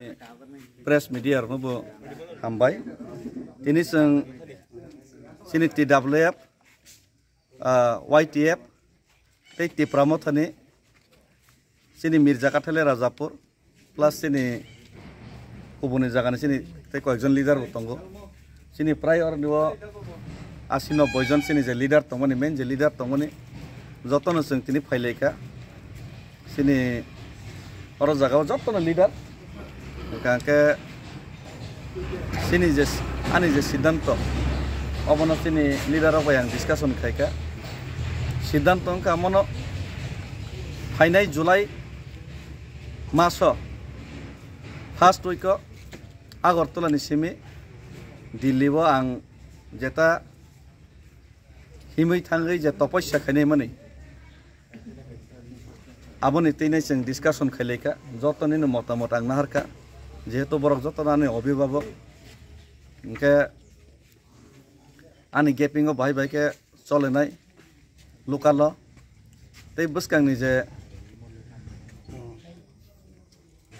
Press media nubo hambai. Ini seng sini TWF, YTF, tei Pramothani, sini Mirzakatele Rajapur, plus sini Kubuni Jagani sini tei koekjon leader utongo. Sini prior niwo asino boyjon sini je leader tongoni main je leader tongoni jotono seng tini phaileka. Sini oro jagao jotono leader Kangke sini je ani je Siddhanto obono sini leader apa yang discussion kaika Siddhanto ka mono hainai July maso first week Agartala ni simi Delhi bo ang jeta himui thangai je tapasya khainai mani aboni teinai sing discussion khaileka jotoni no motamot ang naharka যেহেতু বরক যতনানি অভিভাবক ইনকে আনি gaping ও ভাই ভাইকে চলে নাই local তেই বসকাংনি যে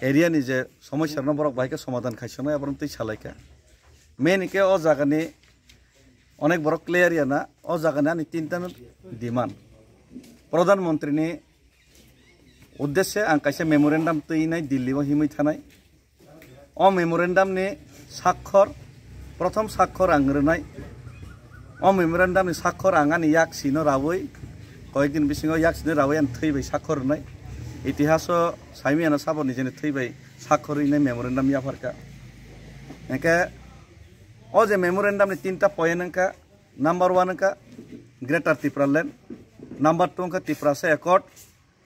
এরিয়ানি যে সমস্যার বরক ভাইকে সমাধান খাইছনাই এবং তেই সালাইকা মেন কে ও জায়গানি অনেক বড় ক্লিয়ার না ও জায়গানি আনি তিনটা ডিমান্ড প্রধানমন্ত্রীনি উদ্দেশ্যে আং কাইসে মেমোরেন্ডাম তৈ নাই দিল্লি ও হিমই থানাই O memorandum ni sakhor prothom sakhor angrenai O memorandum ni sakhor angani yak sino rawoi koyekdin bisingo yak sino rawoi an theibai sakhor nai itihaso saimiana saboni jene theibai sakhor inai memorandum ya farka eke o je memorandum ni tinta point angka number 1 angka Greater Tripura Land number 2 angka Tripura se accord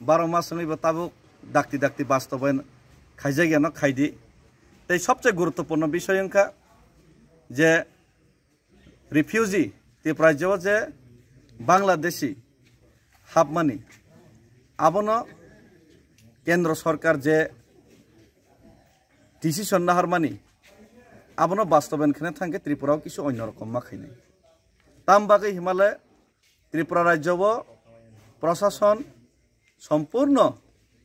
12 মাস সঙ্গে বাতাবুক ডাকতি ডাকতি বাস্তবায়ন খাইজাই গেন খাইদি তাই সবচেয়ে গুরুত্বপূর্ণ বিষয় অঙ্কা যে refugee Tripura যে বাংলাদেশি হাবমানি আবনো কেন্দ্র সরকার যে ডিসিশন না হারমানি আবনো বাস্তবায়ন খানে থাকে ত্রিপুরাও কিছু অন্যরকম মাখাইনাই তাম বাকি হিমালয় ত্রিপুরা রাজ্য প্রশাসন সম্পূর্ণ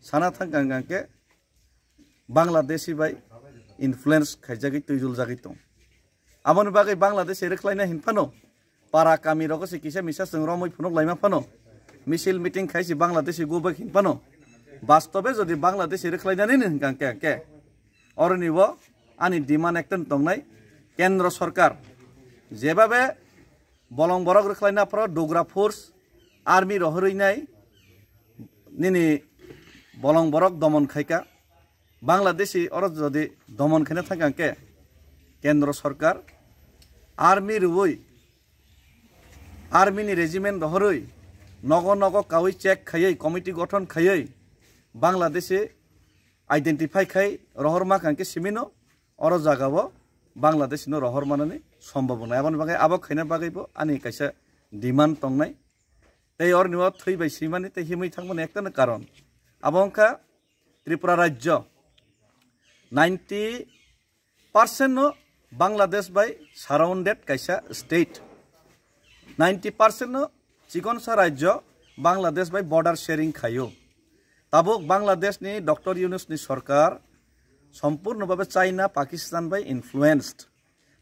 সানা থাকাঙ্গাকে বাংলাদেশি বাই influence খাইজাগি তুইজুল জাগি তং আমনি বাগै বাংলাদেশ এরখলাইনা হিনফানো পারা কামি রগসি কিসে মিসা जों রমই ফনক লাইমা ফানো মিছিল মিটিং খাইছি বাংলাদেশি গুবাই হিনফানো বাস্তবে যদি বাংলাদেশ এরখলাইনানি হিনকাং কে অরনিব আনি ডিমান্ড একটন তংনাই কেন্দ্র সরকার যেভাবে বলং বরক রখলাইনা পর ডোগরা ফোর্স আর্মি রহরইনাই নিনি বলং বরক দমন খাইকা বাংলাদেশি অরজ যদি দমন খেনে থাকে কেন্দ্র সরকার আর্মি রুই আর্মিনি রেজিমেন্ট রহরই নগ নগ কাউই চেক খাইयै কমিটি গঠন খাইयै বাংলাদেশে আইডেন্টিফাই খাই রহরমা কাঙ্কে সিমিনো অর জাগাব বাংলাদেশিনো রহর মানানি সম্ভাবনা এমন বাগে আবক খাইনা বাগাইব আনি কাইসা ডিমান্ড তংনাই তাই অর নিওয়া থইবাই সিমানি তাই হিমই থাকবো একটা কারণ আবংকা ত্রিপুরা রাজ্য 90% no Bangladesh by surrounded kaisa state 90% no chikon sa rajyo Bangladesh by border sharing khayo tabuk Bangladesh ni Dr. Yunus ni sarkar সম্পূর্ণ ভাবে চাইনা পাকিস্তান by influenced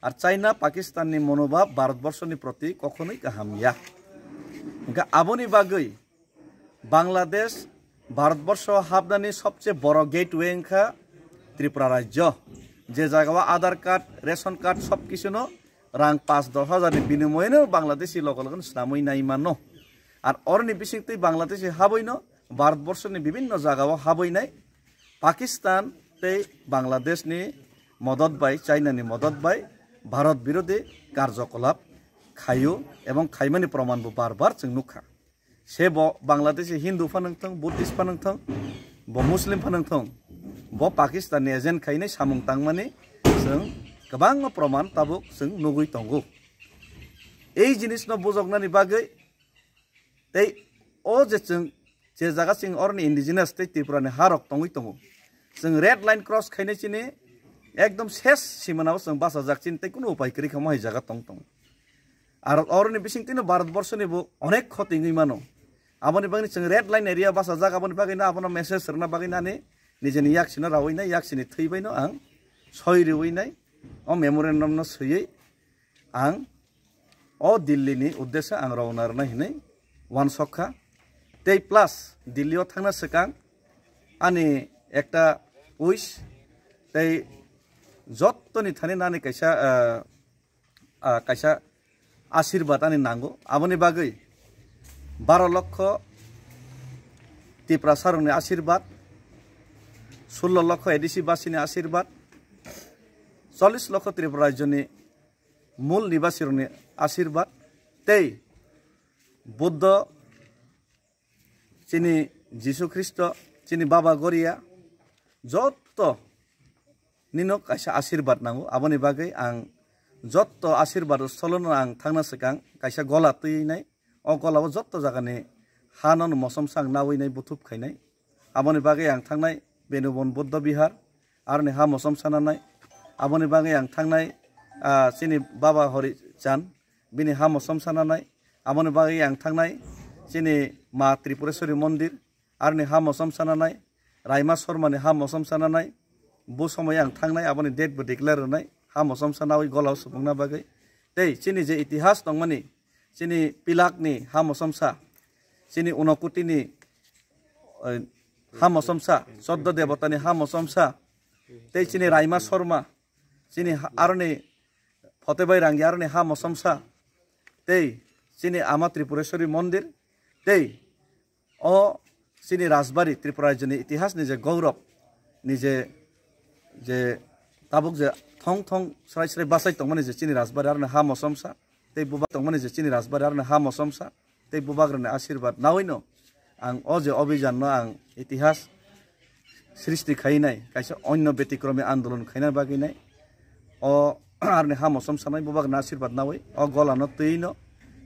আর চাইনা পাকিস্তান ni মনোভাব ভারতবর্ষ ni প্রতি কখনোই কাহামিয়া ইনকা আবনি বাগৈ বাংলাদেশ ভারতবর্ষ হাবদানি সবচেয়ে বড় গেটওয়ে ইনকা ত্রিপুরা রাজ্য যে জায়গা আধার কার্ড রেশন কার্ড সব কিছু নো রাং 5-10 হাজারের বিনিময়ে বাংলাদেশি লোক নামই নাই মানো আর অরনি বিশিংতে বাংলাদেশি হাবই ন ভারতবর্ষের বিভিন্ন জায়গাও হাবই নাই পাকিস্তান তে বাংলাদেশ নি মদত বাই চাইনা নি মদত বাই ভারত বিরোধী কার্যকলাপ খাইও এবং খাইমানি প্রমাণ বারবার जों नुखा সে বাংলাদেশি হিন্দু ফানংথং বুদ্ধিস্ট ফানংথং মুসলিম ফানংথং bo Pakistan ni agent khainai samung tangmani जों गोबां प्रमाण tabuk जों नुगुइ tongo ei jinis no bujoknani bagै tei o je जों je jaga sing orni indigenous tei Tripura ni harok tongui tongo जों red line cross khainai chini ekdom ses simanao जों basa jakchin tei kuno upai kri khama hai jaga tong tong ar orni bising tino bharatborsho ni bo onek khotingui mano aboni bagni जों red line area basa jaga aboni bagina abono message serna bagina ni निजेनि याक्सिनो रावैनाय याक्सिनि थैबायनो आं सय रिवैनाय अ मेमोरेन्डामनो सोयै आं अ दिल्लीनि उद्देश्य आं रावनारना हिनै वान सखा तै प्लास दिल्लीयाव थांना सिगां आंनि एकटा उइस तै जत्तनि थानि नानि कायसा आशीर्बाद आंनि नांगौ आबनि बागै 12 लक्ष त्रिपुरा सारनि आशीर्बाद 16 लक्ष एडिसि बासिनि आशीर्बाद 40 लक्ष त्रिपुरा राज्यनि मूल निवासीनि आशीर्बाद तै बुद्ध चिनी जीशु ख्रिस्ट चिनी बाबा गरिया जत्त निनो कायसा आशीर्बाद नांगौ आबनि बागै आं जत्त आशीर्बाद स्थलनो आं थांना सिगां कायसा गला तैनाय अ गलाव जत्त जागानि हानन मसमसां नावैनाय बुथुब खायनाय आबनि बागै आं थांनाय बेनुबन बुद्ध बिहार आरनि हा मसमसानानाय आबनि बागै आं थांनाय चिनी बाबा हरि चान बिनि हा मसमसानानाय आबनि बागै आं थांनाय चिनी मा त्रिपुरेश्वरी मन्दिर आरनि हा मसमसानानाय रायमा शर्मानि हा मसमसानानाय बु समय आं थांनाय आबनि डेटबो डिक्लेयार होनाय हा मसमसानावै गलाव सुबुंना बागै तै चिनी जे इतिहास दंमानि चिनी पिलाकनि हा मसमसा चिनी उनकुटिनि हा मसमसा चौद्ध देवतानि हा मसमसा तै चिनी रायमा शर्मा चिनी आरनि फतेबाई रांगी आरनि हा मसमसा तै चिनी आमा त्रिपुरेश्वरी मन्दिर तै अ चिनी राजबारी त्रिपुरा राज्यनि इतिहास निजे गौरव निजे जे ताबुक जे थं थं स्राय स्राय बासाय तंमानि जे चिनी राजबारी आरनि हा मसमसा तै बुबा तंमानि जे चिनी राजबारी आरनि हा मसमसा तै बुबाग्रनि आशीर्बाद नावैनो आं अ जे अभियान आं इतिहास सृष्टि खायनाय कायसे अन्य व्यतिक्रमी आन्दोलन खायना बागैनाय अ आरनि हा मसमसानाय बुबाग्रनि आशीर्बाद नावै अ गलानो तैनो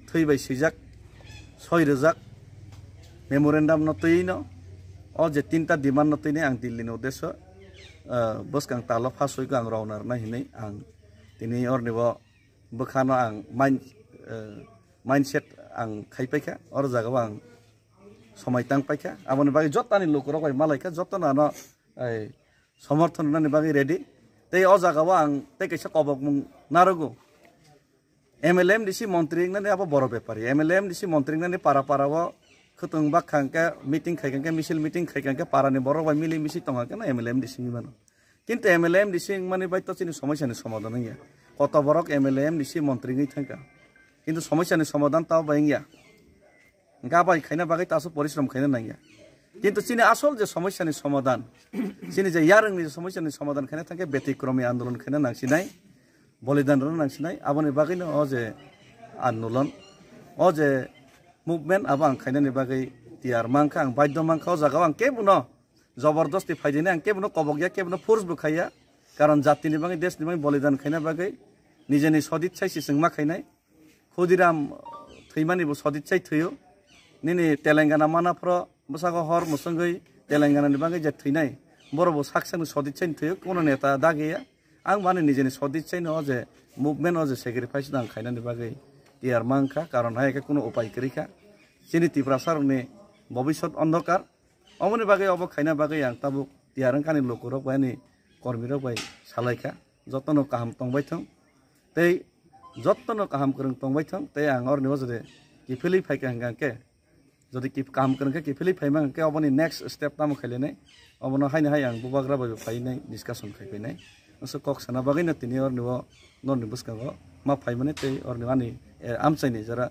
थैबाय सिजाक 6 रोजाक मेमोरेन्डाम न तैनो अ जे 3टा डिमान्ड न तैनाय आं दिल्लीनि उद्देश्य बसकां तालो फासयखौ आं रावनारना हिनै आं दिनै अरनिबो बोखानो आं माइन्डसेट आं खायपायखा अर जागाव आं समय तांपायखा आबनि बागै जत्तानि लोकरक मालायखा जत्तनानो समर्थन होनानै बागै रेडि तै अ जागाव आं तै कैसा कबक मुं नारगु एमएलएम डिसि मन्त्री नानै आबो बर' बेपारी एमएलएम डिसि मन्त्री नानै पारा पाराव खतुं बाखांके मीटिंग खायखांके मिছিল मीटिंग खायखांके पारानि बर' बाय मिली मिसि तंगाके ना एमएलएम डिसि मानो किन्तु एमएलएम डिसि माने बाय तो चिनि समस्यानि समाधान गैया कत बरक एमएलएम डिसि मन्त्री गै थांका किन्तु समस्यानि समाधान ताव बायंगिया गाबाय खायना बागै तासो परिश्रम खायना नांगिया किन्तु चिनि आसल जे समस्यानि समाधान चिनि जे यारंनि समस्यानि समाधान खायना थांके व्यतिक्रमी आन्दोलन खायना नांसिनाय बलिदान रन नांसिनाय आबनि बागैनो अ जे आन्दोलन अ जे मुभमेन्ट आबो आं खायनानि बागै तियार मांखा आं बाध्य मांखा जागाव आं केबुनो जबरदस्ती फायदिने आं केबुनो कबगिया केबुनो फोर्स बो खाया कारण जातिनि बागै देशनि बागै बलिदान खायना बागै निजेनि सदिच्छाय सिसंमा खायनाय खुदिराम थैमानिबो सदिच्छाय थैयो निनि तेलेंगाना मानाफ्र बसागो हर मुसंगै तेलेंगानानि बागै जे थैनाय बरबो साखसानि सदिच्छाय थैयो कोनो नेता दा गैया आं माने निजेनि सदिच्छाय न जे मुभमेन्ट अ जे सेक्रिफाइस आं खायनानि बागै तियार मांखा कारण हायके कोनो उपाय करिखा चिनि त्रिपुरा सारनि भबिष्यत अन्धकार अमनि बागै अब खायना बागै आं ताबु तियारंखानि लोकरक बायनि कर्मीरक बाय सालायखा जतनो काहाम तंबाय थं तै जतनो काहाम करं तंबाय थं तै आं अरनिबो जदे किफिलि फायका हंगाके जदि कि काम करंके किफिलि फायमा हंके अबनि नेक्स्ट स्टेप तामु खायलेनाय अबनो हायनो हाय आं बुबाग्रा बाय फायनाय डिसकासन खायफैनाय असो कक साना बागै न तिनि अरनिबो नरनि बुसकांगो मा फायमाने तै अरनिबानि आमचाइनि जरा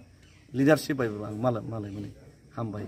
लिडारशिप बाय आं मालाय माने हामबाय।